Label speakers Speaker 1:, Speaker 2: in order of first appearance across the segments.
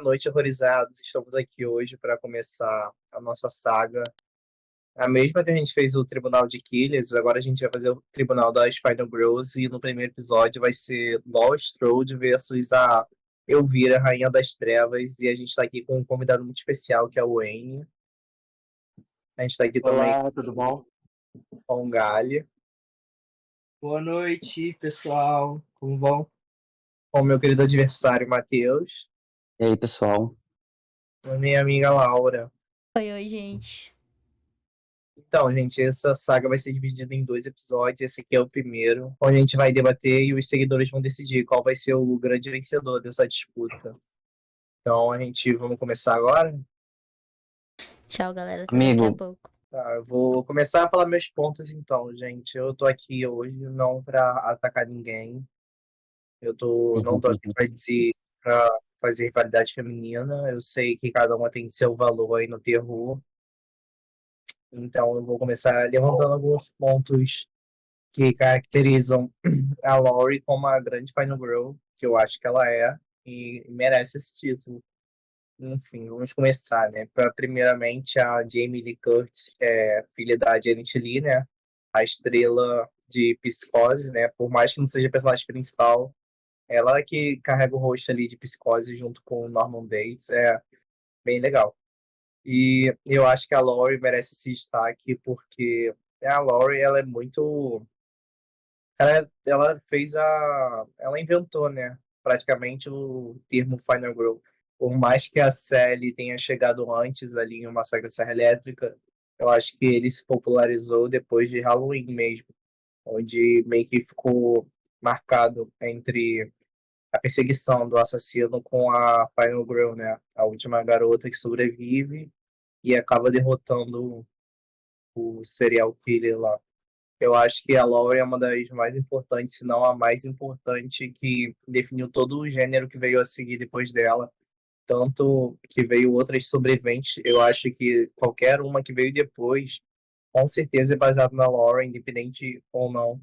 Speaker 1: noite, horrorizados. Estamos aqui hoje para começar a nossa saga. A mesma que a gente fez o Tribunal de Killers, agora a gente vai fazer o Tribunal das Final Girls e no primeiro episódio vai ser Lost Strode versus a Elvira, Rainha das Trevas, e a gente está aqui com um convidado muito especial que é o Wayne. A gente está aqui também
Speaker 2: Olá, tudo bom?
Speaker 1: com o Gali,
Speaker 3: Boa noite, pessoal. Como vão?
Speaker 1: com o meu querido adversário Matheus,
Speaker 2: E aí, pessoal?
Speaker 1: e a minha amiga Laura.
Speaker 4: Oi, gente.
Speaker 1: Então, gente, essa saga vai ser dividida em dois episódios. Esse aqui é o primeiro, onde a gente vai debater e os seguidores vão decidir qual vai ser o grande vencedor dessa disputa. Então, vamos começar agora?
Speaker 4: Tchau, galera. Até daqui a
Speaker 2: Amigo.
Speaker 4: pouco.
Speaker 1: Tá, eu vou começar a falar meus pontos, então, gente. Eu tô aqui hoje não pra atacar ninguém. Não tô aqui pra fazer rivalidade feminina. Eu sei que cada uma tem seu valor aí no terror. Então, eu vou começar levantando alguns pontos que caracterizam a Laurie como a grande Final Girl, que eu acho que ela é, e merece esse título. Enfim, vamos começar, né? Primeiramente, a Jamie Lee Curtis, filha da Janet Leigh, né? A estrela de Psicose, né? Por mais que não seja a personagem principal, ela é que carrega o rosto ali de Psicose junto com o Norman Bates, é bem legal. E eu acho que a Laurie merece esse destaque porque a Laurie, ela é muito ela inventou, né, praticamente o termo Final Girl. Por mais que a Sally tenha chegado antes ali em Massacre da Serra Elétrica, eu acho que ele se popularizou depois de Halloween mesmo, onde meio que ficou marcado entre a perseguição do assassino com a Final Girl, né, a última garota que sobrevive e acaba derrotando o serial killer lá. Eu acho que a Laurie é uma das mais importantes, se não a mais importante, que definiu todo o gênero que veio a seguir depois dela. Tanto que veio outras sobreviventes. Eu acho que qualquer uma que veio depois, com certeza é baseado na Laurie, independente ou não.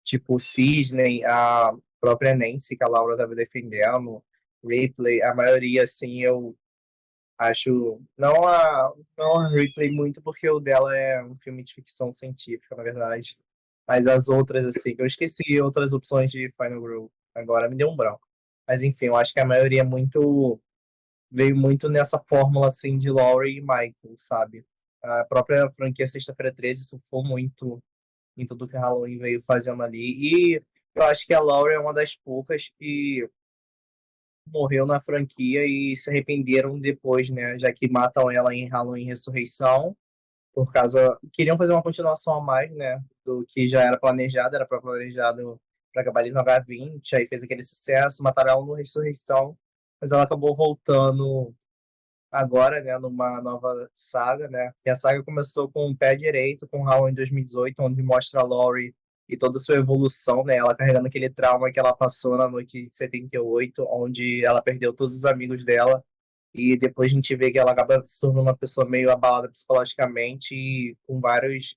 Speaker 1: Tipo, Cisne, a própria Nancy, que a Laura estava defendendo, Ripley, a maioria, assim, eu acho. Não a Ripley muito, porque o dela é um filme de ficção científica, na verdade. Mas as outras, assim, eu esqueci outras opções de Final Girl. Agora me deu um branco. Mas enfim, eu acho que a maioria veio muito nessa fórmula, assim, de Laurie e Michael, sabe? A própria franquia Sexta-feira 13 surfou muito em tudo que a Halloween veio fazendo ali. E eu acho que a Laurie é uma das poucas que morreu na franquia e se arrependeram depois, né? Já que matam ela em Halloween Ressurreição, por causa. Queriam fazer uma continuação a mais, né? Do que já era para planejado para acabar ali no H20, aí fez aquele sucesso, mataram ela no Ressurreição, mas ela acabou voltando agora, né, numa nova saga, né? E a saga começou com o pé direito, com Halloween 2018, onde mostra a Laurie e toda a sua evolução, né? Ela carregando aquele trauma que ela passou na noite de 78, onde ela perdeu todos os amigos dela. E depois a gente vê que ela acaba se tornando uma pessoa meio abalada psicologicamente e com vários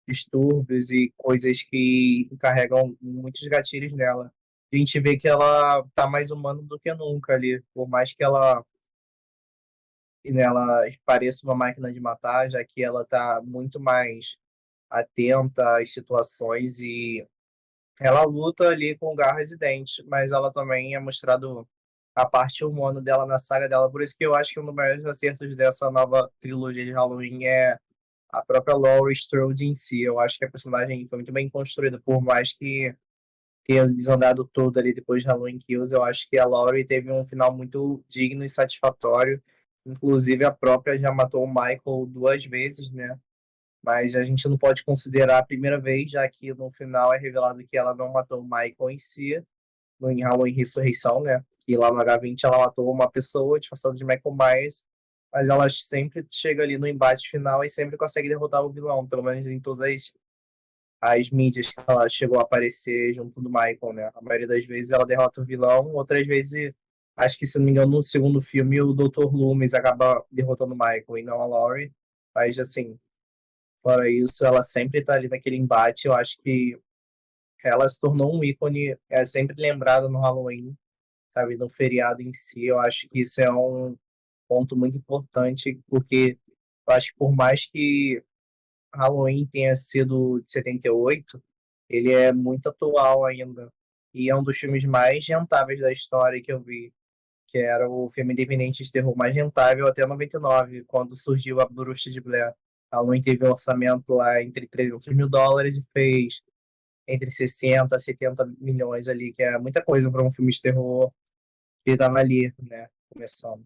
Speaker 1: distúrbios e coisas que carregam muitos gatilhos nela. E a gente vê que ela tá mais humana do que nunca ali, por mais que ela pareça uma máquina de matar, já que ela tá muito mais atenta às situações e ela luta ali com garras e dentes, mas ela também é mostrado a parte humana dela na saga dela. Por isso que eu acho que um dos maiores acertos dessa nova trilogia de Halloween é a própria Laurie Strode em si. Eu acho que a personagem foi muito bem construída, por mais que tenha desandado todo ali depois de Halloween Kills. Eu acho que a Laurie teve um final muito digno e satisfatório. Inclusive, a própria já matou o Michael duas vezes, né? Mas a gente não pode considerar a primeira vez, já que no final é revelado que ela não matou o Michael em si, no em Halloween Ressurreição, né? Que lá no H20 ela matou uma pessoa disfarçada de Michael Myers, mas ela sempre chega ali no embate final e sempre consegue derrotar o vilão, pelo menos em todas as mídias que ela chegou a aparecer junto do Michael, né? A maioria das vezes ela derrota o vilão, outras vezes, acho que se não me engano, no segundo filme o Dr. Loomis acaba derrotando o Michael e não a Laurie, mas assim, fora isso, ela sempre tá ali naquele embate. Eu acho que ela se tornou um ícone, é sempre lembrada no Halloween, sabe, no feriado em si. Eu acho que isso é ponto muito importante, porque eu acho que por mais que Halloween tenha sido de 78, ele é muito atual ainda. E é um dos filmes mais rentáveis da história que eu vi, que era o filme independente de terror mais rentável até 99, quando surgiu A Bruxa de Blair. Halloween teve um orçamento lá entre US$ 300 mil e fez entre 60 a 70 milhões ali, que é muita coisa para um filme de terror que estava ali, né, começando.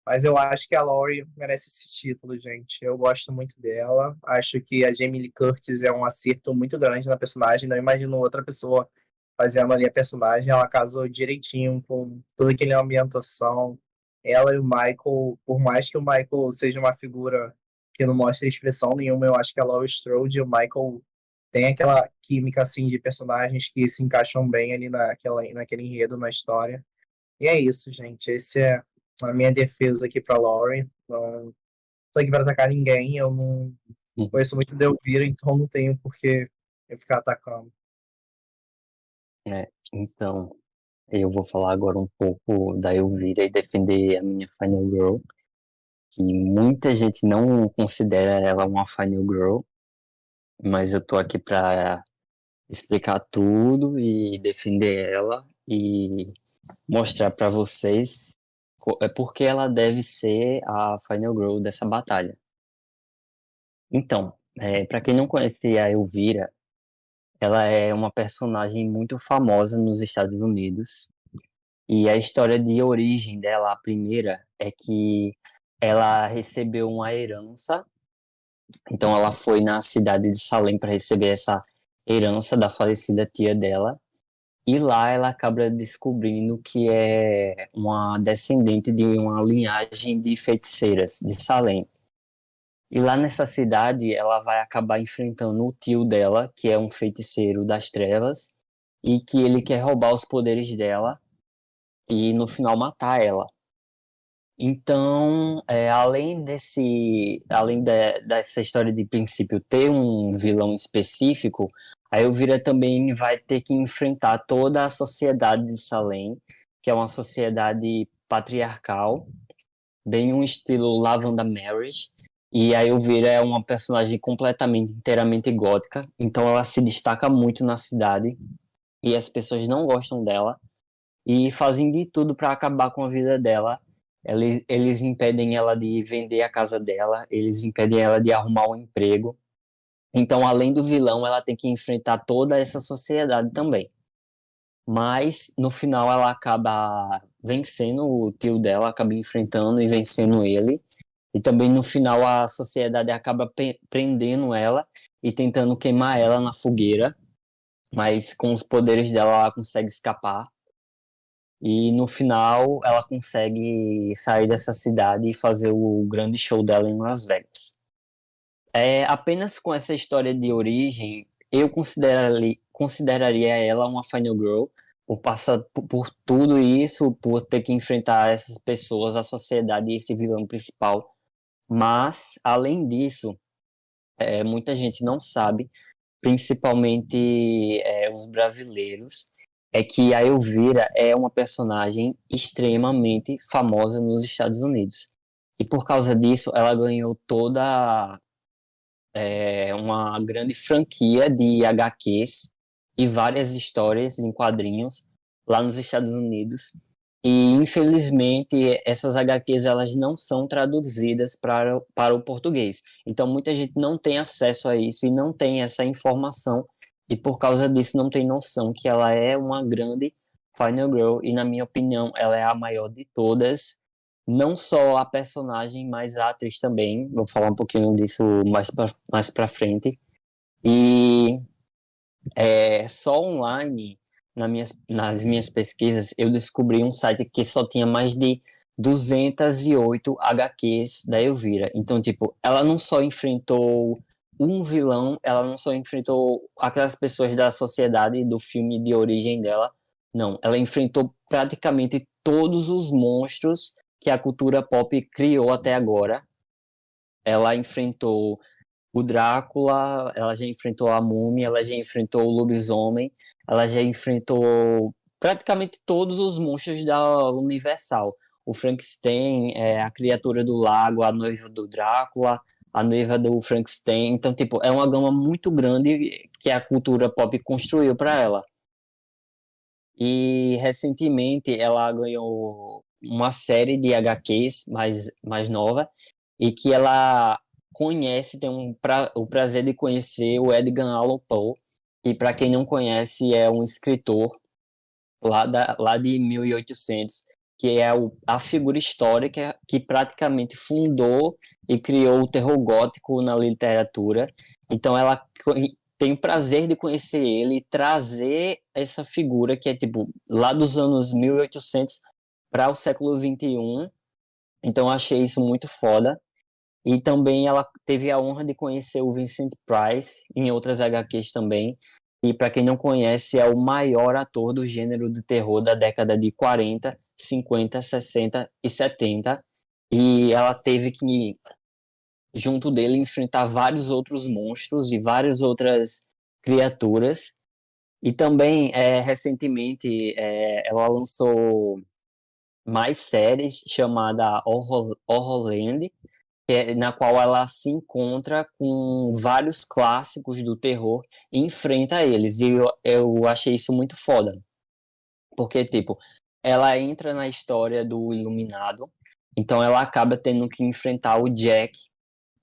Speaker 1: Mas eu acho que a Laurie merece esse título, gente. Eu gosto muito dela. Acho que a Jamie Lee Curtis é um acerto muito grande na personagem. Não imagino outra pessoa fazendo ali a personagem. Ela casou direitinho com toda aquela ambientação. Ela e o Michael, por mais que o Michael seja uma figura que não mostra expressão nenhuma, eu acho que a Laurie Strode e o Michael têm aquela química assim de personagens que se encaixam bem ali naquele enredo, na história. E é isso, gente. Esse é a minha defesa aqui pra Lauren. Não tô aqui pra atacar ninguém. Eu não conheço muito de Elvira, então não tenho por que eu ficar atacando.
Speaker 2: Então, eu vou falar agora um pouco da Elvira e defender a minha Final Girl, que muita gente não considera ela uma Final Girl, mas eu tô aqui pra explicar tudo e defender ela e mostrar pra vocês por que ela deve ser a Final Girl dessa batalha. Então, para quem não conhece a Elvira, ela é uma personagem muito famosa nos Estados Unidos. E a história de origem dela, a primeira, é que ela recebeu uma herança. Então, ela foi na cidade de Salem para receber essa herança da falecida tia dela. E lá ela acaba descobrindo que é uma descendente de uma linhagem de feiticeiras de Salem. E lá nessa cidade, ela vai acabar enfrentando o tio dela, que é um feiticeiro das trevas, e que ele quer roubar os poderes dela e no final matar ela. Então, dessa história de princípio ter um vilão específico, a Elvira também vai ter que enfrentar toda a sociedade de Salem, que é uma sociedade patriarcal, bem um estilo Lavanda Marriage. E a Elvira é uma personagem completamente, inteiramente gótica, então ela se destaca muito na cidade e as pessoas não gostam dela e fazem de tudo para acabar com a vida dela. Eles impedem ela de vender a casa dela, eles impedem ela de arrumar um emprego. Então, além do vilão, ela tem que enfrentar toda essa sociedade também. Mas, no final, ela acaba vencendo o tio dela, acaba enfrentando e vencendo ele. E também, no final, a sociedade acaba prendendo ela e tentando queimar ela na fogueira. Mas, com os poderes dela, ela consegue escapar. E no final ela consegue sair dessa cidade e fazer o grande show dela em Las Vegas. Apenas com essa história de origem, eu consideraria ela uma Final Girl, por passar por tudo isso, por ter que enfrentar essas pessoas, a sociedade e esse vilão principal. Mas, além disso, muita gente não sabe, principalmente os brasileiros, é que a Elvira é uma personagem extremamente famosa nos Estados Unidos. E por causa disso, ela ganhou toda uma grande franquia de HQs e várias histórias em quadrinhos lá nos Estados Unidos. E, infelizmente, essas HQs elas não são traduzidas para o português. Então, muita gente não tem acesso a isso e não tem essa informação. E, por causa disso, não tem noção que ela é uma grande Final Girl. E, na minha opinião, ela é a maior de todas. Não só a personagem, mas a atriz também. Vou falar um pouquinho disso mais pra frente. E só online nas minhas pesquisas, eu descobri um site que só tinha mais de 208 HQs da Elvira. Então, tipo, ela não só enfrentou um vilão, ela não só enfrentou aquelas pessoas da sociedade do filme de origem dela, não. Ela enfrentou praticamente todos os monstros que a cultura pop criou até agora. Ela enfrentou o Drácula, ela já enfrentou a Múmia, ela já enfrentou o Lobisomem, ela já enfrentou praticamente todos os monstros da Universal. o Frankenstein, a criatura do lago, a noiva do Drácula, a noiva do Frankenstein. Então, tipo, é uma gama muito grande que a cultura pop construiu para ela. E recentemente ela ganhou uma série de HQs mais nova e que ela tem o prazer de conhecer o Edgar Allan Poe, e para quem não conhece é um escritor lá de 1800, que é a figura histórica que praticamente fundou e criou o terror gótico na literatura. Então ela tem o prazer de conhecer ele e trazer essa figura que é tipo lá dos anos 1800 para o século 21. Então eu achei isso muito foda. E também ela teve a honra de conhecer o Vincent Price em outras HQs também. E para quem não conhece, é o maior ator do gênero de terror da década de 40, 50, 60 e 70. E ela teve que, junto dele, enfrentar vários outros monstros e várias outras criaturas. E também, recentemente, ela lançou mais séries chamada Horrorland, na qual ela se encontra com vários clássicos do terror e enfrenta eles. E eu achei isso muito foda. Porque, tipo, ela entra na história do Iluminado, então ela acaba tendo que enfrentar o Jack,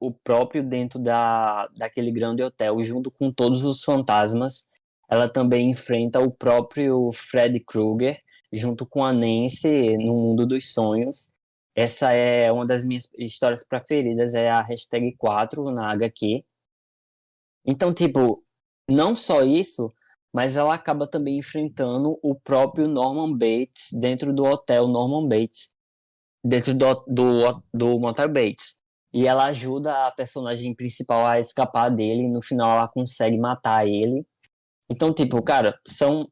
Speaker 2: o próprio dentro daquele grande hotel, junto com todos os fantasmas. Ela também enfrenta o próprio Fred Krueger, junto com a Nancy no Mundo dos Sonhos. Essa é uma das minhas histórias preferidas, é a hashtag 4 na HQ. Então, tipo, não só isso, mas ela acaba também enfrentando o próprio Norman Bates dentro do hotel Norman Bates, dentro do Motel Bates. E ela ajuda a personagem principal a escapar dele, e no final ela consegue matar ele. Então, tipo, cara, são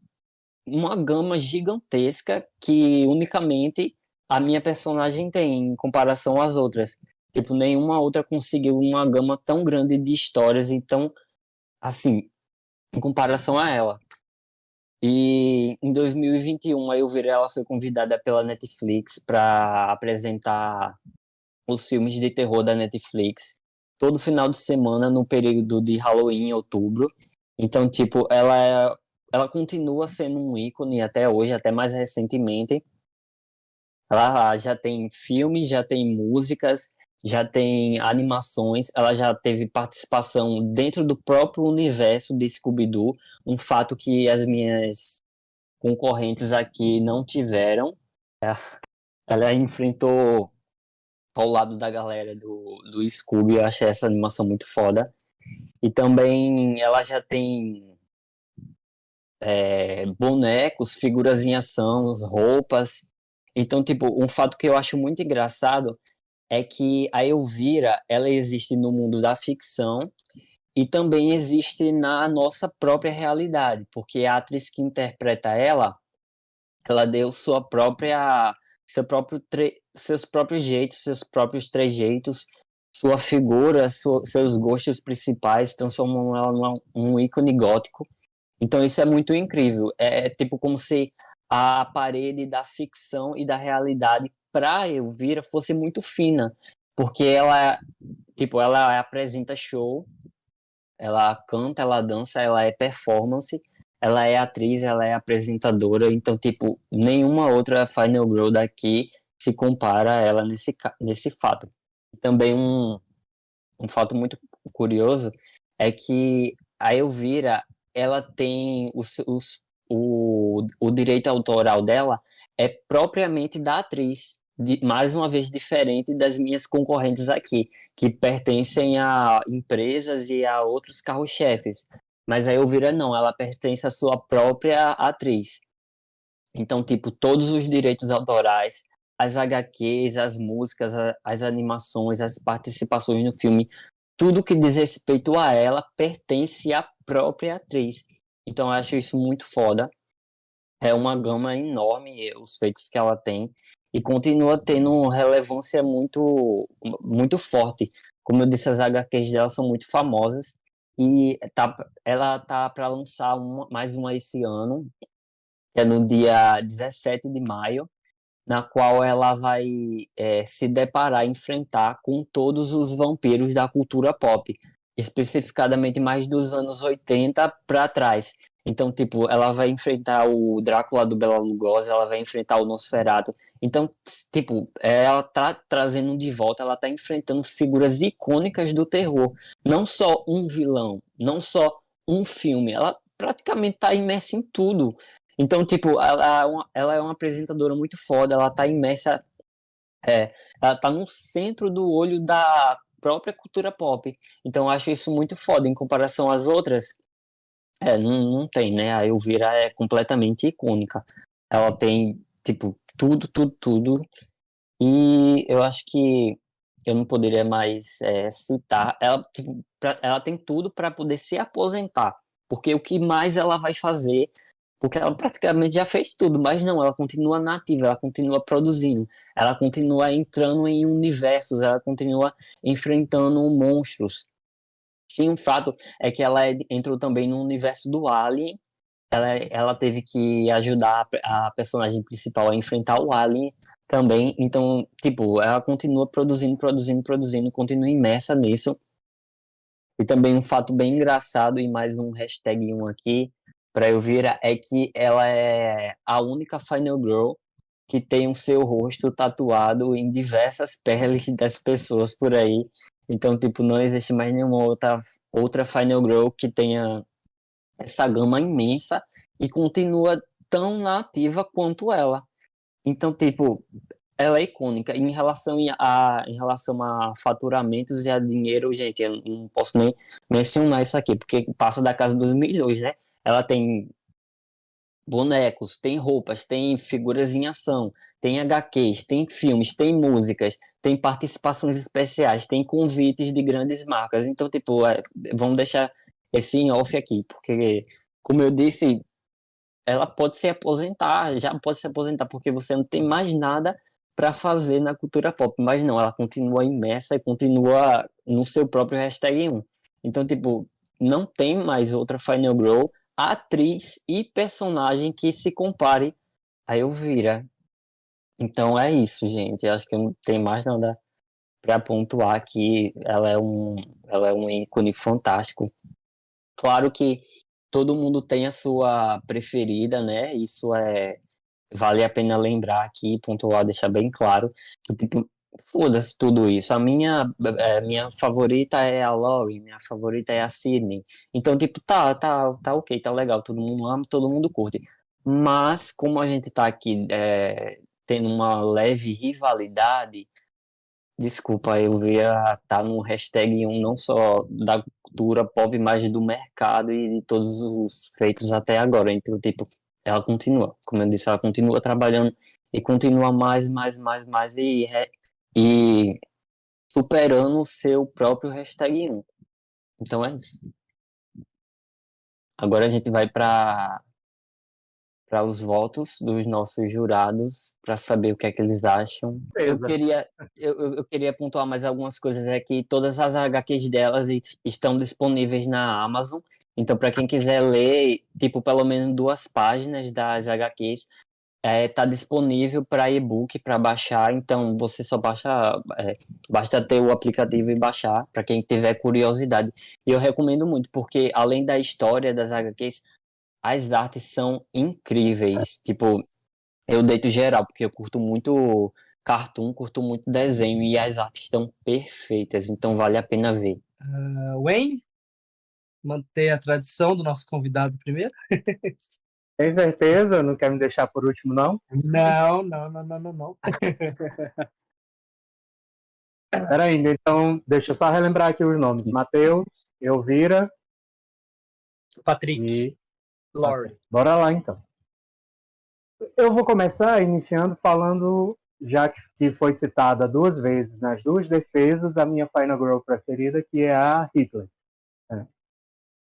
Speaker 2: uma gama gigantesca que unicamente a minha personagem tem em comparação às outras. Tipo, nenhuma outra conseguiu uma gama tão grande de histórias, então, assim, em comparação a ela. E em 2021, a Elvira, ela foi convidada pela Netflix para apresentar os filmes de terror da Netflix todo final de semana no período de Halloween, em outubro. Então, tipo, ela continua sendo um ícone até hoje, até mais recentemente. Ela já tem filmes, já tem músicas, já tem animações, ela já teve participação dentro do próprio universo de Scooby-Doo, um fato que as minhas concorrentes aqui não tiveram. Ela enfrentou ao lado da galera do Scooby, eu achei essa animação muito foda. E também ela já tem bonecos, figuras em ação, roupas. Então, tipo, um fato que eu acho muito engraçado é que a Elvira, ela existe no mundo da ficção e também existe na nossa própria realidade, porque a atriz que interpreta ela deu seus próprios jeitos, seus próprios trejeitos, sua figura, seus gostos principais, transformam ela num ícone gótico. Então isso é muito incrível. É tipo como se a parede da ficção e da realidade para Elvira fosse muito fina, porque ela apresenta show, ela canta, ela dança, ela é performance, ela é atriz, ela é apresentadora, então, tipo, nenhuma outra Final Girl daqui se compara a ela nesse fato. Também um fato muito curioso é que a Elvira, ela tem o direito autoral dela é propriamente da atriz, mais uma vez diferente das minhas concorrentes aqui, que pertencem a empresas e a outros carro-chefes. Mas a Elvira não, ela pertence à sua própria atriz. Então, tipo, todos os direitos autorais, as HQs, as músicas, as animações, as participações no filme, tudo que diz respeito a ela pertence à própria atriz. Então, eu acho isso muito foda. É uma gama enorme os feitos que ela tem e continua tendo relevância muito, muito forte. Como eu disse, as HQs dela são muito famosas e ela tá para lançar mais uma esse ano, que é no dia 17 de maio, na qual ela vai se deparar, enfrentar com todos os vampiros da cultura pop, especificadamente mais dos anos 80 para trás. Então, tipo, ela vai enfrentar o Drácula do Bela Lugosi, ela vai enfrentar o Nosferatu. Então, tipo, ela tá trazendo de volta, ela tá enfrentando figuras icônicas do terror. Não só um vilão, não só um filme. Ela praticamente tá imersa em tudo. Então, tipo, ela é uma apresentadora muito foda, ela tá imersa, ela tá no centro do olho da própria cultura pop. Então, eu acho isso muito foda em comparação às outras. Não tem, né? A Elvira é completamente icônica. Ela tem, tipo, tudo, tudo, tudo. E eu acho que eu não poderia mais citar. Ela, tipo, ela tem tudo para poder se aposentar. Porque o que mais ela vai fazer? Porque ela praticamente já fez tudo, mas não, ela continua nativa, ela continua produzindo, ela continua entrando em universos, ela continua enfrentando monstros. Sim, o fato é que ela entrou também no universo do Alien. Ela teve que ajudar a personagem principal a enfrentar o Alien também. Então, tipo, ela continua produzindo, produzindo, produzindo, continua imersa nisso. E também um fato bem engraçado, e mais um hashtag um aqui, para Elvira, é que ela é a única Final Girl que tem o seu rosto tatuado em diversas peles das pessoas por aí. Então, tipo, não existe mais nenhuma outra Final Girl que tenha essa gama imensa e continua tão nativa quanto ela. Então, tipo, ela é icônica. Em relação a faturamentos e a dinheiro, gente, eu não posso nem mencionar isso aqui, porque passa da casa dos milhões, né? Ela tem bonecos, tem roupas, tem figuras em ação, tem HQs, tem filmes, tem músicas, tem participações especiais, tem convites de grandes marcas. Então, tipo, vamos deixar esse em off aqui, porque, como eu disse, ela pode se aposentar, já pode se aposentar, porque você não tem mais nada para fazer na cultura pop, mas não, ela continua imersa e continua no seu próprio hashtag 1. Então, tipo, não tem mais outra Final Girl, atriz e personagem que se compare a Elvira. Então é isso, gente. Eu acho que não tem mais nada para pontuar aqui. Ela é um ícone fantástico. Claro que todo mundo tem a sua preferida, né? Isso vale a pena lembrar aqui, pontuar, deixar bem claro que tipo, foda-se tudo isso. Minha favorita é a Laurie, minha favorita é a Sydney. Então, tipo, tá ok, tá legal, todo mundo ama, todo mundo curte. Mas como a gente tá aqui tendo uma leve rivalidade. Desculpa, eu ia estar no hashtag um não só da cultura pop, mas do mercado e de todos os feitos até agora. Então, tipo, ela continua, como eu disse, ela continua trabalhando e continua mais, mais, mais, mais e superando o seu próprio hashtag 1. Então é isso. Agora a gente vai para os votos dos nossos jurados para saber o que é que eles acham.
Speaker 5: Beleza.
Speaker 2: Eu queria pontuar mais algumas coisas aqui. Todas as HQs delas estão disponíveis na Amazon. Então, para quem quiser ler, tipo, pelo menos 2 páginas das HQs, tá disponível para e-book, para baixar. Então, você só basta ter o aplicativo e baixar, para quem tiver curiosidade. E eu recomendo muito, porque além da história das HQs, as artes são incríveis. Tipo, eu deito geral, porque eu curto muito cartoon, curto muito desenho, e as artes estão perfeitas, então vale a pena ver.
Speaker 3: Wayne, manter a tradição do nosso convidado primeiro?
Speaker 5: Tem certeza? Não quer me deixar por último, não?
Speaker 3: Não, não, não, não, não, não.
Speaker 5: Peraí, então deixa eu só relembrar aqui os nomes. Matheus, Elvira
Speaker 3: Patrick,
Speaker 5: e...
Speaker 3: Laurie.
Speaker 5: Bora lá, então. Eu vou começar iniciando falando, já que foi citada 2 vezes nas 2 defesas, a minha Final Girl preferida, que é a Hitler.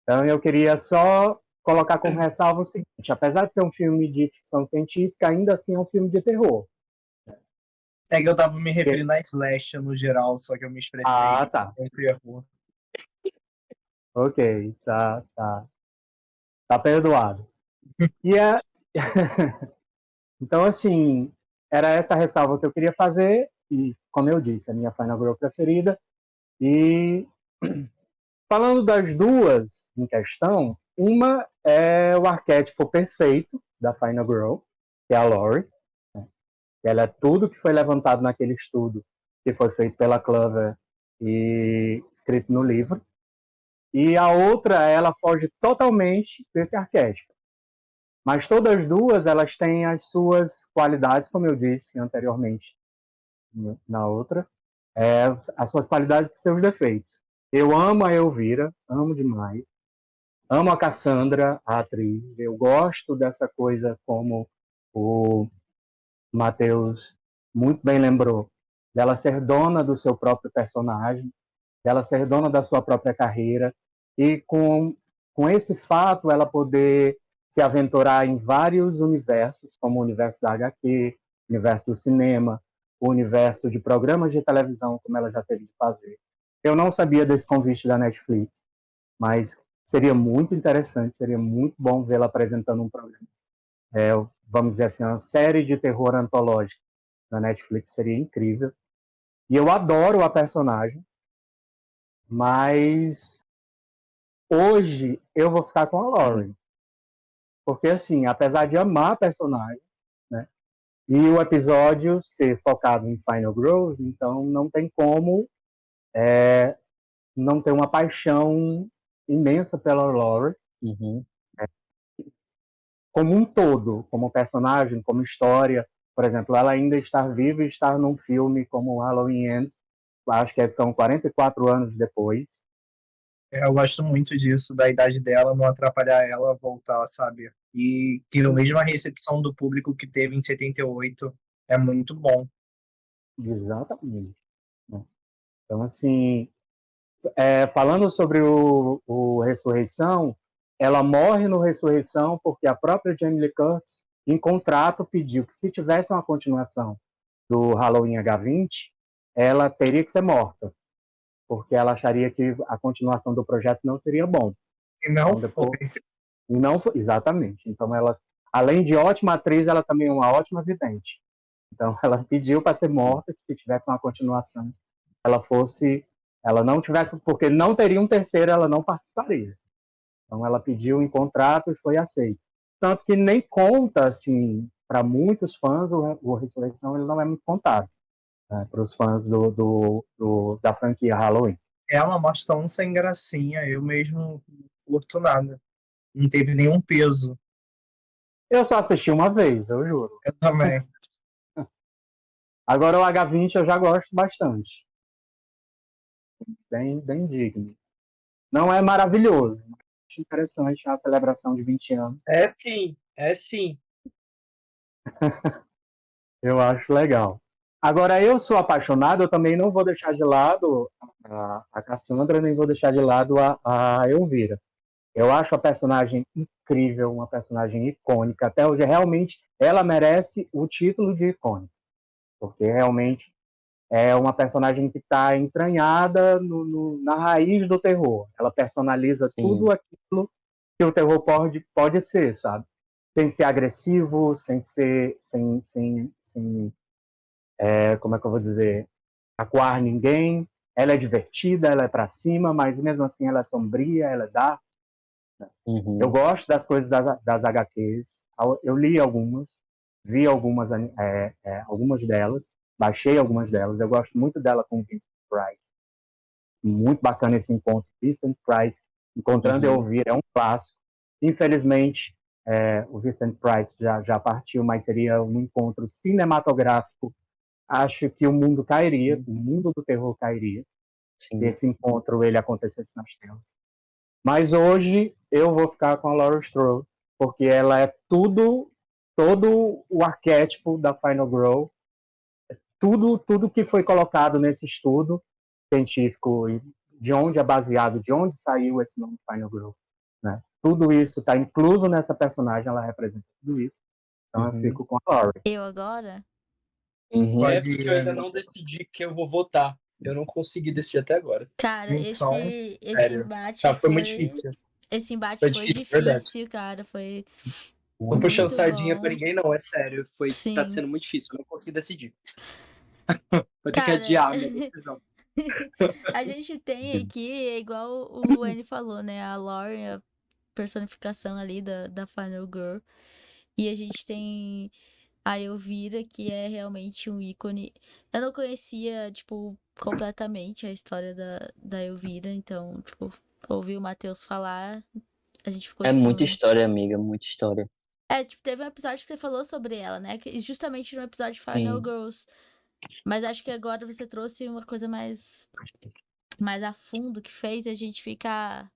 Speaker 5: Então eu queria só colocar como ressalva o seguinte: apesar de ser um filme de ficção científica, ainda assim é um filme de terror.
Speaker 1: É que eu tava me referindo a Slash no geral, só que eu me expressei
Speaker 5: Tá.
Speaker 1: com terror.
Speaker 5: Ok, tá perdoado. E então, assim, era essa ressalva que eu queria fazer, e, como eu disse, a minha Final Girl preferida. E falando das duas em questão, uma é o arquétipo perfeito da Final Girl, que é a Lori. Ela é tudo que foi levantado naquele estudo que foi feito pela Clover e escrito no livro. E a outra, ela foge totalmente desse arquétipo. Mas todas as duas, elas têm as suas qualidades, como eu disse anteriormente na outra, as suas qualidades e seus defeitos. Eu amo a Elvira, amo demais. Amo a Cassandra, a atriz. Eu gosto dessa coisa, como o Matheus muito bem lembrou, dela ser dona do seu próprio personagem, dela ser dona da sua própria carreira, e com esse fato ela poder se aventurar em vários universos, como o universo da HQ, o universo do cinema, o universo de programas de televisão, como ela já teve de fazer. Eu não sabia desse convite da Netflix, mas seria muito interessante, seria muito bom vê-la apresentando um programa. Vamos dizer assim, uma série de terror antológico na Netflix seria incrível. E eu adoro a personagem, mas hoje eu vou ficar com a Lauren. Porque, assim, apesar de amar a personagem, né, e o episódio ser focado em Final Girls, então não tem como não ter uma paixão imensa pela Lauren.
Speaker 2: Uhum.
Speaker 5: Como um todo, como personagem, como história. Por exemplo, ela ainda estar viva e estar num filme como Halloween Ends, acho que são 44 anos depois.
Speaker 1: Eu gosto muito disso, da idade dela, não atrapalhar ela a voltar, sabe? E ter a mesma recepção do público que teve em 78 é muito bom.
Speaker 5: Exatamente. Então, assim, falando sobre o Ressurreição, ela morre no Ressurreição porque a própria Jamie Lee Curtis, em contrato, pediu que se tivesse uma continuação do Halloween H20, ela teria que ser morta, porque ela acharia que a continuação do projeto não seria bom.
Speaker 1: E não
Speaker 5: Então, depois, não foi, exatamente. Então, ela, além de ótima atriz, ela também é uma ótima vidente. Então, ela pediu para ser morta, que se tivesse uma continuação, ela não tivesse, porque não teria um terceiro, ela não participaria. Então, ela pediu em contrato e foi aceito. Tanto que nem conta, assim, para muitos fãs, o Ressurreição ele não é muito contado, né, para os fãs da franquia Halloween.
Speaker 1: é uma morte tão sem gracinha, eu mesmo não curto nada. Não teve nenhum peso.
Speaker 5: Eu só assisti uma vez, eu juro.
Speaker 1: Eu também.
Speaker 5: Agora o H20 eu já gosto bastante. Bem, bem digno. Não é maravilhoso, mas acho interessante a celebração de 20 anos.
Speaker 3: É sim, é sim.
Speaker 5: Eu acho legal. Agora, eu sou apaixonado, eu também não vou deixar de lado a Cassandra, nem vou deixar de lado a Elvira. Eu acho a personagem incrível, uma personagem icônica. Até hoje, realmente, ela merece o título de icônica. Porque realmente é uma personagem que está entranhada na raiz do terror. Ela personaliza
Speaker 2: Sim.
Speaker 5: tudo aquilo que o terror pode ser, sabe? Sem ser agressivo, sem ser... como é que eu vou dizer? Acuar ninguém. Ela é divertida, ela é pra cima, mas mesmo assim ela é sombria, ela é dark.
Speaker 2: Uhum.
Speaker 5: Eu gosto das coisas das HQs. Eu li algumas, vi algumas delas, baixei algumas delas. Eu gosto muito dela com Vincent Price. Muito bacana esse encontro. Vincent Price encontrando
Speaker 2: Uhum.
Speaker 5: Elvira é um clássico. Infelizmente, o Vincent Price já partiu, mas seria um encontro cinematográfico. Acho que o mundo cairia, o mundo do terror cairia, se
Speaker 2: Sim.
Speaker 5: esse encontro ele acontecesse nas telas. Mas hoje eu vou ficar com a Laurie Strode, porque ela é todo o arquétipo da Final Girl, tudo que foi colocado nesse estudo científico, de onde é baseado, de onde saiu esse nome Final Girl, né? Tudo isso está incluso nessa personagem, ela representa tudo isso. Então eu fico com a Laurie.
Speaker 4: Eu agora?
Speaker 2: Uhum.
Speaker 3: É
Speaker 1: Pode
Speaker 3: porque eu ainda não decidi que eu vou votar. Eu não consegui decidir até agora.
Speaker 4: Cara,
Speaker 1: Junção,
Speaker 4: esse
Speaker 1: sério.
Speaker 4: embate
Speaker 3: Tá, foi muito
Speaker 4: foi.
Speaker 3: difícil.
Speaker 4: Esse embate
Speaker 3: Foi
Speaker 4: foi
Speaker 3: difícil, verdade.
Speaker 4: difícil, cara. Foi.
Speaker 3: Tô puxando
Speaker 4: Muito
Speaker 3: sardinha
Speaker 4: bom.
Speaker 3: pra ninguém, não, é sério. Tá
Speaker 4: Sim.
Speaker 3: sendo muito difícil, eu não consegui decidir. Vou ter que
Speaker 4: Cara,
Speaker 3: adiar a minha decisão.
Speaker 4: a gente tem aqui, é igual o N falou, né? A Lauren, a personificação ali da Final Girl. E a gente tem a Elvira, que é realmente um ícone. Eu não conhecia, tipo, completamente a história da Elvira, então, tipo, ouvi o Matheus falar, a gente ficou,
Speaker 2: É
Speaker 4: tipo.
Speaker 2: muita história, amiga, muita história.
Speaker 4: Tipo, teve um episódio que você falou sobre ela, né? Justamente no episódio de Final
Speaker 2: Sim.
Speaker 4: Girls. Mas acho que agora você trouxe uma coisa mais a fundo que fez a gente ficar.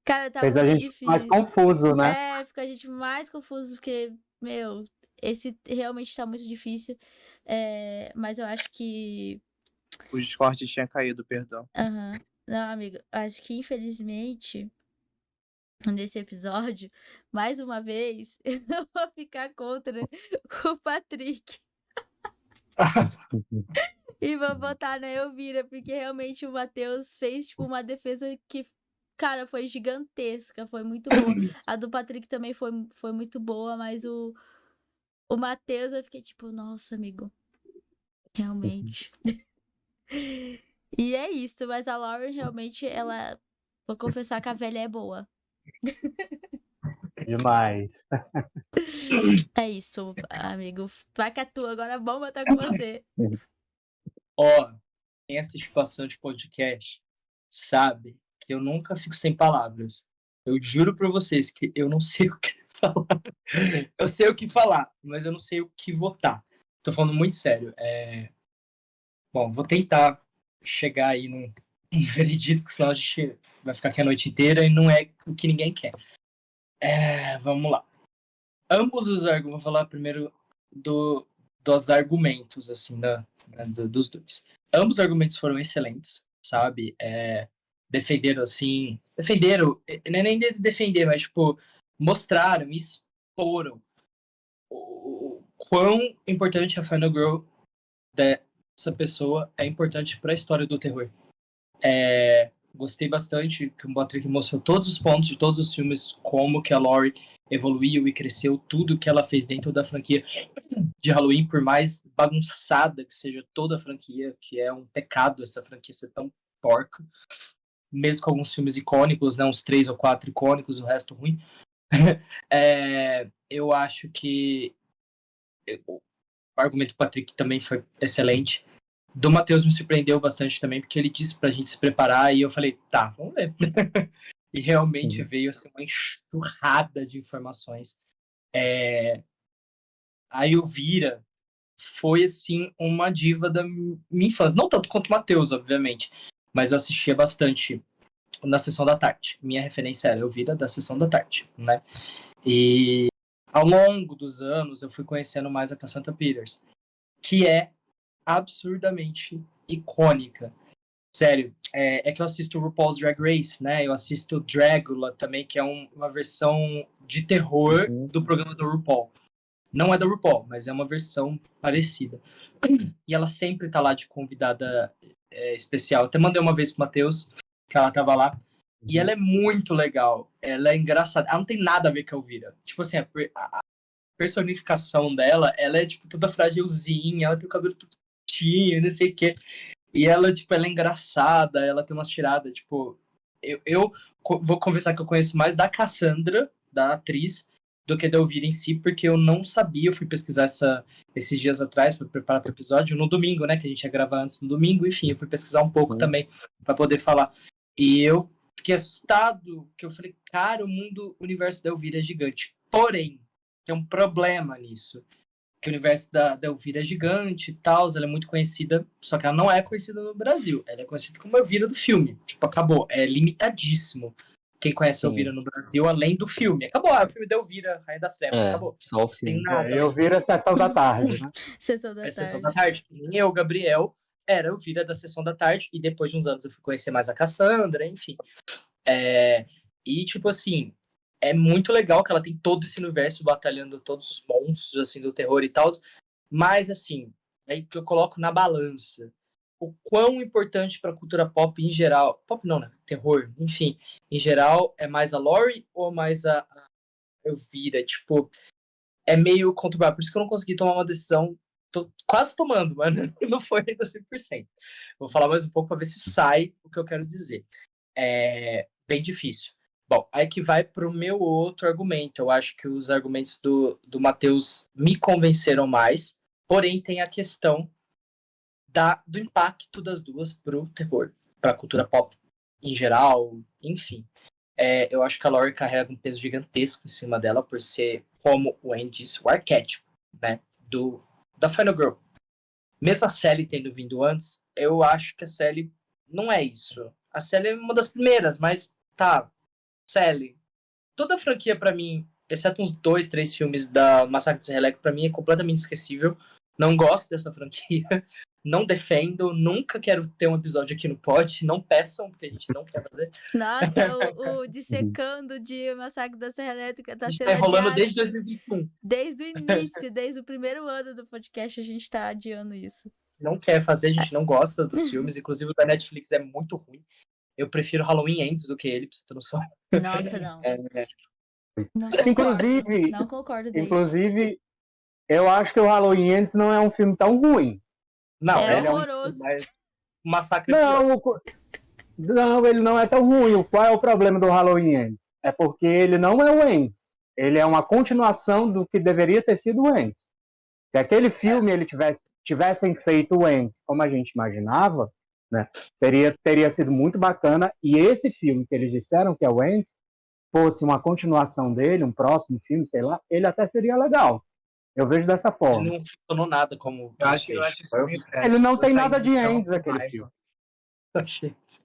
Speaker 4: Cara, tá
Speaker 5: Fez a
Speaker 4: muito
Speaker 5: gente mais
Speaker 4: difícil.
Speaker 5: confuso, né?
Speaker 4: Fica a gente mais confuso, porque, meu, esse realmente tá muito difícil. Mas eu acho que.
Speaker 1: O Discord tinha caído, perdão.
Speaker 4: Aham. Não, amigo, acho que infelizmente, nesse episódio, mais uma vez, eu vou ficar contra o Patrick. E vou botar na Elvira, porque realmente o Matheus fez, tipo, uma defesa que, cara, foi gigantesca, foi muito boa. A do Patrick também foi muito boa, mas o Matheus eu fiquei tipo, nossa, amigo, realmente. E é isso, mas a Lauren realmente, ela. Vou confessar que a velha é boa.
Speaker 5: Demais.
Speaker 4: É isso, amigo. Vai que é tua, agora a bomba tá com você.
Speaker 3: Ó, quem assiste bastante podcast sabe que eu nunca fico sem palavras. Eu juro pra vocês que eu não sei o que falar. Eu sei o que falar, mas eu não sei o que votar. Tô falando muito sério. Bom, vou tentar chegar aí num veredito, porque senão a gente vai ficar aqui a noite inteira e não é o que ninguém quer. Vamos lá. Ambos os argumentos, vou falar primeiro dos argumentos, assim, dos dois. Ambos os argumentos foram excelentes, sabe? Defenderam, assim... Defenderam, não é nem defender, mas, tipo, mostraram, exporam o quão importante a Final Girl dessa pessoa é importante para a história do terror. Gostei bastante que o Patrick mostrou todos os pontos de todos os filmes, como que a Laurie evoluiu e cresceu, tudo que ela fez dentro da franquia de Halloween, por mais bagunçada que seja toda a franquia, que é um pecado essa franquia ser tão porca, mesmo com alguns filmes icônicos, né, uns 3 ou 4 icônicos, o resto ruim. Eu acho que o argumento do Patrick também foi excelente. Do Matheus me surpreendeu bastante também, porque ele disse pra gente se preparar e eu falei, tá, vamos ver. E realmente veio assim, uma enxurrada de informações. A Elvira foi assim uma diva da minha infância. Não tanto quanto o Matheus, obviamente, mas eu assistia bastante na Sessão da Tarde. Minha referência era Elvira da Sessão da Tarde, né? E ao longo dos anos eu fui conhecendo mais a Cassandra Peters, que é absurdamente icônica. Sério, que eu assisto o RuPaul's Drag Race, né? Eu assisto Dragula também, que é uma versão de terror do programa do RuPaul. Não é da RuPaul, mas é uma versão parecida. E ela sempre tá lá de convidada especial. Até mandei uma vez pro Matheus, que ela tava lá. E ela é muito legal. Ela é engraçada. Ela não tem nada a ver com a Elvira. Tipo assim, a personificação dela, ela é tipo toda fragilzinha, ela tem o cabelo tudo curtinho, não sei o quê. E ela, tipo, ela é engraçada, ela tem umas tiradas, tipo... Eu vou confessar que eu conheço mais da Cassandra, da atriz, do que da Elvira em si, porque eu não sabia, eu fui pesquisar esses dias atrás para preparar para o episódio, no domingo, né, que a gente ia gravar antes no domingo, enfim, eu fui pesquisar um pouco também para poder falar. E eu fiquei assustado, que eu falei, cara, o universo da Elvira é gigante. Porém, tem um problema nisso, que o universo da Elvira é gigante e tal, ela é muito conhecida, só que ela não é conhecida no Brasil, ela é conhecida como a Elvira do filme, tipo, acabou, é limitadíssimo quem conhece a Elvira no Brasil, além do filme. Acabou, o filme da Elvira, Rainha das Trevas, acabou.
Speaker 2: Só o filme.
Speaker 3: Tem nada.
Speaker 5: Eu vi a Sessão da Tarde, né?
Speaker 4: Sessão da
Speaker 3: Sessão
Speaker 4: Tarde.
Speaker 3: da Tarde. Eu, Gabriel, era Elvira da Sessão da Tarde, e depois de uns anos eu fui conhecer mais a Cassandra, enfim. E, tipo assim, é muito legal que ela tem todo esse universo batalhando todos os monstros, assim, do terror e tal, mas, assim, aí que eu coloco na balança. o quão importante pra cultura pop em geral. Pop não, né? Terror, enfim. Em geral, é mais a Laurie ou mais a Elvira? Tipo, é meio conturbado. Por isso que eu não consegui tomar uma decisão. Tô quase tomando, mas não foi ainda 100%. Vou falar mais um pouco pra ver se sai o que eu quero dizer. É bem difícil. Bom, aí que vai pro meu outro argumento. Eu acho que os argumentos do Matheus me convenceram mais, porém tem a questão do impacto das duas pro terror, pra cultura pop em geral, enfim. Eu acho que a Laurie carrega um peso gigantesco em cima dela por ser, como o Andy disse, o arquétipo, né, da Final Girl. Mesmo a Sally tendo vindo antes, eu acho que a Sally não é isso. A Sally é uma das primeiras, mas tá, Sally. Toda a franquia pra mim, exceto uns 2, 3 filmes da Massacre de Serra Elétrica, pra mim é completamente esquecível. Não gosto dessa franquia. Não defendo, nunca quero ter um episódio aqui no pod, não peçam, porque a gente não quer fazer.
Speaker 4: Nossa, o dissecando de Massacre da Serra Elétrica tá
Speaker 3: A gente
Speaker 4: sendo
Speaker 3: tá enrolando
Speaker 4: adiado
Speaker 3: desde 2021.
Speaker 4: desde o início, desde o primeiro ano do podcast, a gente tá adiando isso.
Speaker 3: Não quer fazer, a gente não gosta dos filmes, inclusive o da Netflix é muito ruim. Eu prefiro Halloween Ends do que ele, pra você ter noção.
Speaker 4: Nossa, não. Não
Speaker 5: Inclusive,
Speaker 4: não concordo daí.
Speaker 5: inclusive, eu acho que o Halloween Ends não é um filme tão ruim.
Speaker 3: Não,
Speaker 4: É
Speaker 3: ele
Speaker 4: horroroso.
Speaker 3: mas o Massacre é pior.
Speaker 5: Não, ele não é tão ruim. Qual é o problema do Halloween Ends? É porque ele não é o Ends. Ele é uma continuação do que deveria ter sido o Ends. Se aquele filme ele tivessem feito o Ends como a gente imaginava, né, teria sido muito bacana. E esse filme que eles disseram que é o Ends fosse uma continuação dele, um próximo filme, sei lá, ele até seria legal. Eu vejo dessa
Speaker 3: Ele
Speaker 5: forma.
Speaker 3: não funcionou nada como
Speaker 1: Eu acho isso meio péssimo.
Speaker 5: Ele não tem
Speaker 1: Eu
Speaker 5: nada
Speaker 1: saí
Speaker 5: de
Speaker 1: do cinema
Speaker 5: Ends,
Speaker 1: com
Speaker 5: aquele
Speaker 1: raiva.
Speaker 5: filme.
Speaker 3: Gente.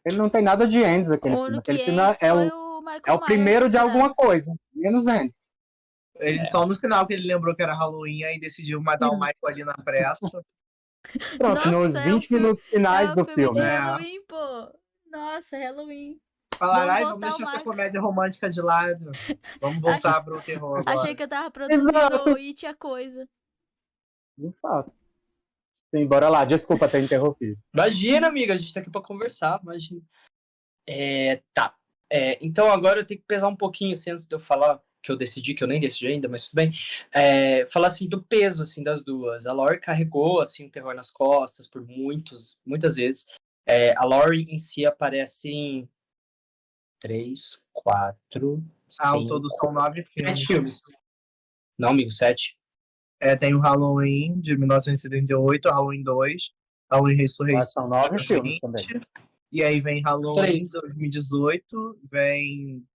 Speaker 5: Ele não tem nada de Ends, aquele
Speaker 4: O
Speaker 5: filme.
Speaker 4: único
Speaker 5: Aquele
Speaker 4: que
Speaker 5: filme
Speaker 4: Ends
Speaker 5: é
Speaker 4: foi
Speaker 5: o,
Speaker 4: o Michael
Speaker 5: é o
Speaker 4: Myers
Speaker 5: primeiro de
Speaker 4: separado.
Speaker 5: alguma coisa, menos Ends.
Speaker 1: Ele só no final que ele lembrou que era Halloween, aí decidiu matar o Michael ali na pressa.
Speaker 5: Pronto, nos
Speaker 4: Nossa, é um
Speaker 5: 20
Speaker 4: filme,
Speaker 5: minutos finais
Speaker 4: é um
Speaker 5: do
Speaker 4: filme de
Speaker 5: filme.
Speaker 1: É.
Speaker 4: Halloween, pô. Nossa, Halloween.
Speaker 1: Falaram,
Speaker 4: Vamos
Speaker 1: vamos
Speaker 4: voltar ao
Speaker 1: deixar essa
Speaker 4: Michael.
Speaker 1: comédia romântica de lado. Vamos voltar pro terror
Speaker 4: Achei
Speaker 1: agora.
Speaker 4: que eu tava produzindo
Speaker 5: Exato.
Speaker 4: o It a coisa.
Speaker 5: De fato. Sim, bora lá. Desculpa ter interrompido.
Speaker 3: Imagina, amiga, a gente tá aqui pra conversar, imagina. Tá. Então agora eu tenho que pesar um pouquinho, assim, antes de eu falar que eu decidi, que eu nem decidi ainda, mas tudo bem. Falar, assim, do peso, assim, das duas. A Laurie carregou, assim, o terror nas costas por muitas vezes. A Laurie em si aparece em 3, 4,
Speaker 1: Ao
Speaker 3: 5,
Speaker 1: todo são 9
Speaker 3: 7
Speaker 1: filmes.
Speaker 3: filmes. Não, amigo, 7.
Speaker 1: Tem o Halloween de 1978, Halloween 2, Halloween
Speaker 5: Mas
Speaker 1: Ressurreição
Speaker 5: são 9
Speaker 1: de
Speaker 5: filmes
Speaker 1: 20,
Speaker 5: também.
Speaker 1: e aí vem Halloween
Speaker 3: 3.
Speaker 1: 2018, vem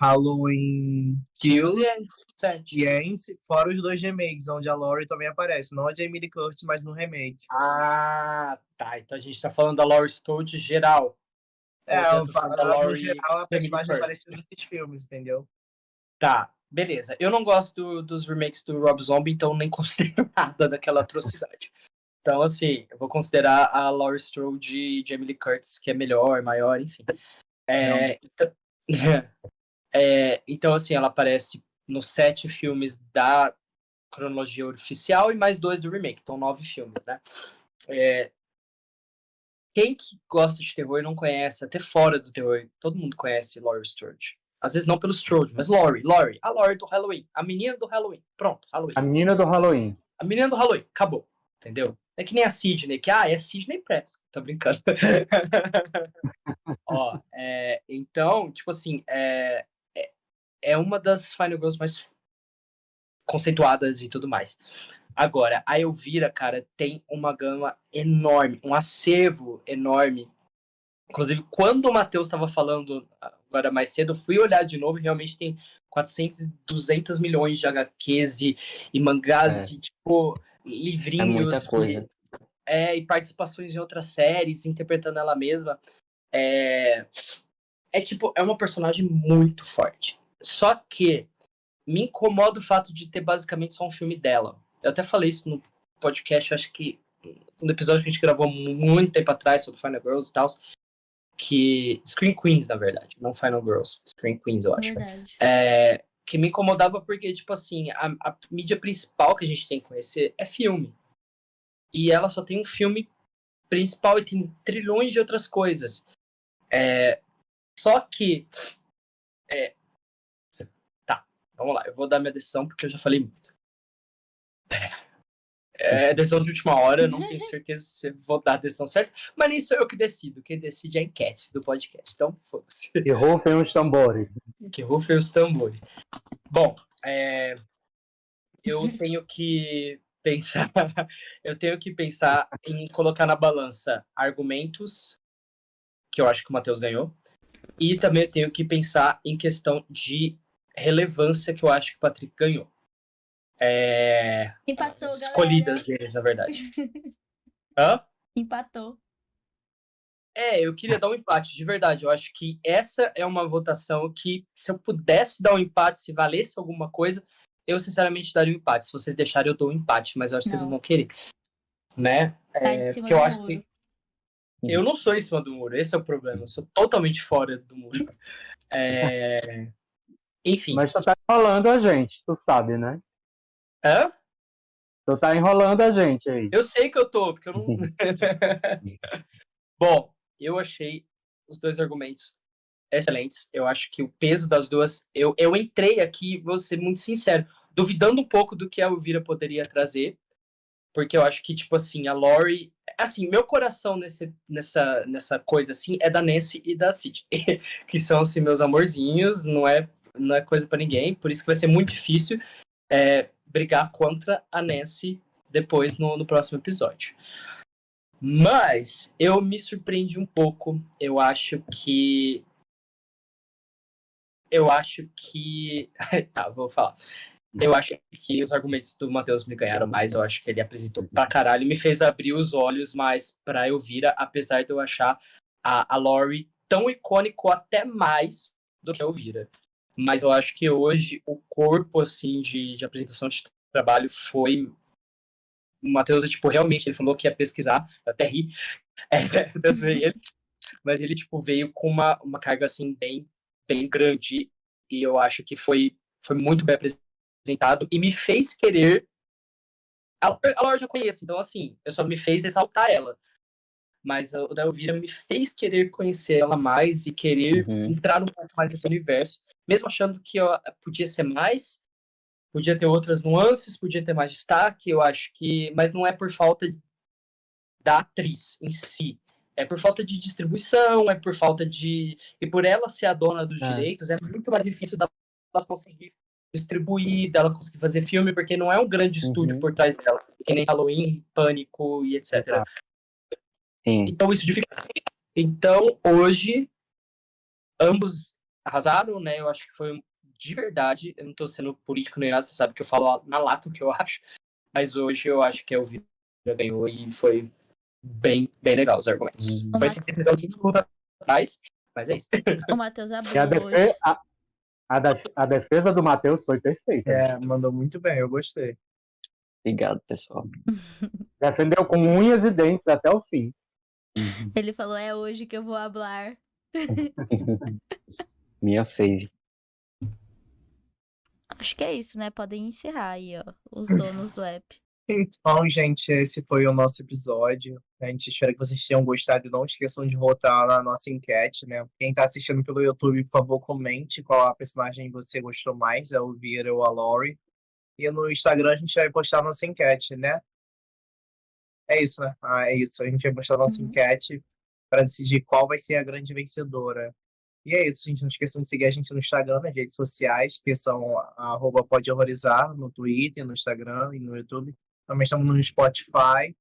Speaker 1: Halloween Kills
Speaker 3: Kills e 7.
Speaker 1: e Ends, fora os 2 remakes, onde a Laurie também aparece, não a Jamie Lee Curtis, mas no remake.
Speaker 3: Ah, tá. Então a gente tá falando da Laurie Strode geral.
Speaker 1: Eu
Speaker 3: tô
Speaker 1: falo,
Speaker 3: falando da
Speaker 1: no
Speaker 3: Laurie
Speaker 1: geral, a
Speaker 3: Jamie Lee
Speaker 1: personagem
Speaker 3: Curtis.
Speaker 1: apareceu nesses filmes, entendeu?
Speaker 3: Tá, beleza. Eu não gosto dos remakes do Rob Zombie, então nem considero nada daquela atrocidade. Então, assim, eu vou considerar a Laurie Strode e Jamie Lee Curtis, que é melhor, maior, enfim. Então, então, assim, ela aparece nos 7 filmes da cronologia oficial e mais 2 do remake. Então, 9 filmes, né? Quem que gosta de terror e não conhece, até fora do terror, todo mundo conhece Laurie Strode. Às vezes não pelo Strode, mas Laurie, a Laurie do Halloween, a menina do Halloween. Pronto, Halloween.
Speaker 5: A menina do Halloween.
Speaker 3: A menina do Halloween, acabou. Entendeu? É que nem a Sidney, que é Sidney Preps. Tô brincando. Ó, então, tipo assim, é uma das Final Girls mais conceituadas e tudo mais. Agora, a Elvira, cara, tem uma gama enorme, um acervo enorme. Inclusive, quando o Matheus estava falando agora mais cedo, eu fui olhar de novo e realmente tem 400, 200 milhões de HQs e mangás, e, tipo, livrinhos.
Speaker 2: É muita coisa.
Speaker 3: E participações em outras séries, interpretando ela mesma. Tipo, é uma personagem muito forte. Só que me incomoda o fato de ter basicamente só um filme dela. Eu até falei isso no podcast, acho que no episódio que a gente gravou muito tempo atrás sobre Final Girls e tal, que Scream Queens, na verdade, não Final Girls, Scream Queens, eu acho.
Speaker 4: Verdade.
Speaker 3: Que me incomodava porque, tipo assim, a mídia principal que a gente tem que conhecer é filme. E ela só tem um filme principal e tem trilhões de outras coisas. Só que... Tá, vamos lá. Eu vou dar minha decisão porque eu já falei muito. É decisão de última hora, eu não tenho certeza se eu vou dar a decisão certa, mas nem sou eu que decido. Quem decide é a enquete do podcast. Então, foda-se.
Speaker 5: E rufem os tambores.
Speaker 3: Que rufem os tambores. Bom, eu tenho que pensar... eu tenho que pensar em colocar na balança argumentos, que eu acho que o Matheus ganhou, e também eu tenho que pensar em questão de relevância, que eu acho que o Patrick ganhou.
Speaker 4: Empatou,
Speaker 3: Escolhidas
Speaker 4: galera.
Speaker 3: deles, na verdade. Hã?
Speaker 4: Empatou.
Speaker 3: Eu queria dar um empate, de verdade. Eu acho que essa é uma votação que, se eu pudesse dar um empate, se valesse alguma coisa, eu sinceramente daria um empate. Se vocês deixarem, eu dou um empate, mas eu acho que vocês não vão querer. Né?
Speaker 4: Tá em cima
Speaker 3: Porque eu
Speaker 4: do
Speaker 3: acho
Speaker 4: muro.
Speaker 3: que eu não sou em cima do muro, esse é o problema. Eu sou totalmente fora do muro. Enfim.
Speaker 5: Mas tu tá enrolando a gente, tu sabe, né?
Speaker 3: Hã?
Speaker 5: Tu tá enrolando a gente aí.
Speaker 3: Eu sei que eu tô, porque eu não. Bom, eu achei os dois argumentos excelentes. Eu acho que o peso das duas. Eu entrei aqui, vou ser muito sincero, duvidando um pouco do que a Elvira poderia trazer, porque eu acho que, tipo assim, a Lori. Assim, meu coração nessa coisa assim é da Nancy e da Cid, que são assim, meus amorzinhos, não é coisa pra ninguém, por isso que vai ser muito difícil brigar contra a Nancy depois no próximo episódio. Mas eu me surpreendi um pouco. Eu acho que. Tá, vou falar. Eu acho que os argumentos do Matheus me ganharam mais. Eu acho que ele apresentou pra caralho e me fez abrir os olhos mais pra Elvira, apesar de eu achar a Lori tão icônico até mais do que a Elvira. Mas eu acho que hoje o corpo, assim, de apresentação de trabalho foi... O Matheus, tipo, realmente, ele falou que ia pesquisar, eu até ri, ele, mas ele, tipo, veio com uma carga, assim, bem, bem grande, e eu acho que foi muito bem apresentado, e me fez querer... A Laura eu já conheço, então, assim, eu só me fez exaltar ela, mas o da Elvira me fez querer conhecer ela mais e querer entrar um pouco mais nesse universo, mesmo achando que podia ser mais, podia ter outras nuances, podia ter mais destaque, eu acho que... Mas não é por falta da atriz em si. É por falta de distribuição, é por falta de... E por ela ser a dona dos direitos, é muito mais difícil dela conseguir distribuir, dela conseguir fazer filme, porque não é um grande estúdio por trás dela, que nem Halloween, Pânico e etc.
Speaker 2: Sim.
Speaker 3: Então isso dificulta. Então, hoje, ambos arrasaram, né? Eu acho que foi de verdade, eu não tô sendo político nem nada, você sabe que eu falo na lata o que eu acho, mas hoje eu acho que a Elvira ganhou e foi bem, bem legal os argumentos. Foi sem decisão de luta atrás, mas é isso.
Speaker 4: O Matheus abriu
Speaker 5: E a defesa do Matheus foi perfeita.
Speaker 1: Mandou muito bem, eu gostei.
Speaker 2: Obrigado, pessoal.
Speaker 5: Defendeu com unhas e dentes até o fim.
Speaker 4: Ele falou, é hoje que eu vou hablar.
Speaker 2: Minha fave.
Speaker 4: Acho que é isso, né? Podem encerrar aí, ó, os donos do app.
Speaker 1: Então, gente, esse foi o nosso episódio. A gente espera que vocês tenham gostado e não esqueçam de votar na nossa enquete, né? Quem tá assistindo pelo YouTube, por favor, comente qual a personagem você gostou mais, a Elvira ou a Lori. E no Instagram a gente vai postar a nossa enquete, né? É isso, né? É isso. A gente vai postar a nossa enquete para decidir qual vai ser a grande vencedora. E é isso, gente. Não esqueçam de seguir a gente no Instagram, nas redes sociais, que são @podehorrorizar, no Twitter, no Instagram e no YouTube. Também estamos no Spotify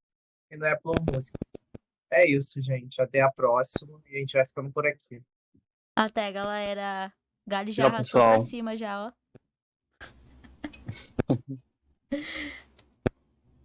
Speaker 1: e no Apple Music. É isso, gente. Até a próxima. E a gente vai ficando por aqui.
Speaker 4: Até, galera. Galho já
Speaker 2: Tchau,
Speaker 4: arrastou pra
Speaker 2: pessoal.
Speaker 4: cima já, ó.